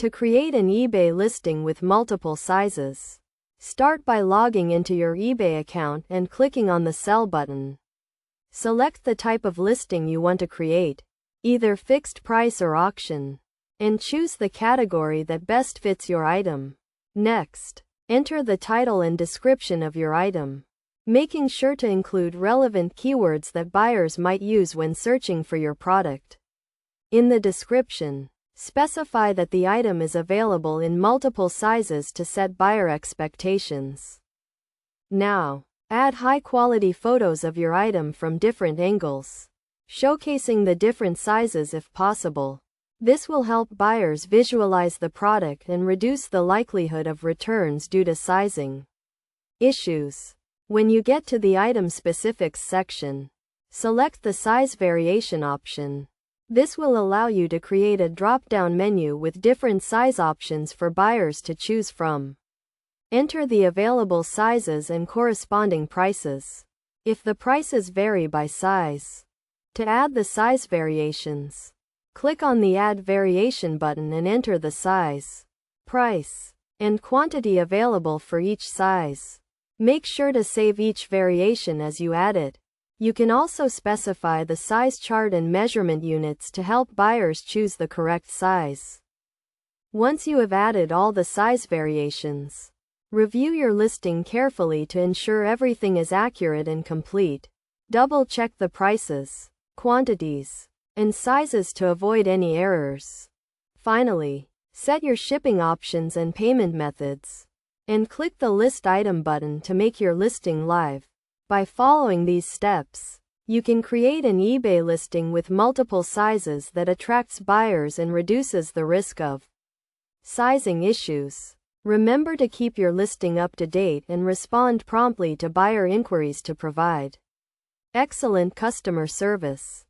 To create an eBay listing with multiple sizes, start by logging into your eBay account and clicking on the Sell button. Select the type of listing you want to create, either fixed price or auction, and choose the category that best fits your item. Next, enter the title and description of your item, making sure to include relevant keywords that buyers might use when searching for your product. In the description, specify that the item is available in multiple sizes to set buyer expectations. Now, add high-quality photos of your item from different angles, showcasing the different sizes if possible. This will help buyers visualize the product and reduce the likelihood of returns due to sizing issues. When you get to the item specifics section, select the size variation option. This will allow you to create a drop-down menu with different size options for buyers to choose from. Enter the available sizes and corresponding prices, if the prices vary by size. To add the size variations, click on the Add Variation button and enter the size, price, and quantity available for each size. Make sure to save each variation as you add it. You can also specify the size chart and measurement units to help buyers choose the correct size. Once you have added all the size variations, review your listing carefully to ensure everything is accurate and complete. Double-check the prices, quantities, and sizes to avoid any errors. Finally, set your shipping options and payment methods, and click the List Item button to make your listing live. By following these steps, you can create an eBay listing with multiple sizes that attracts buyers and reduces the risk of sizing issues. Remember to keep your listing up to date and respond promptly to buyer inquiries to provide excellent customer service.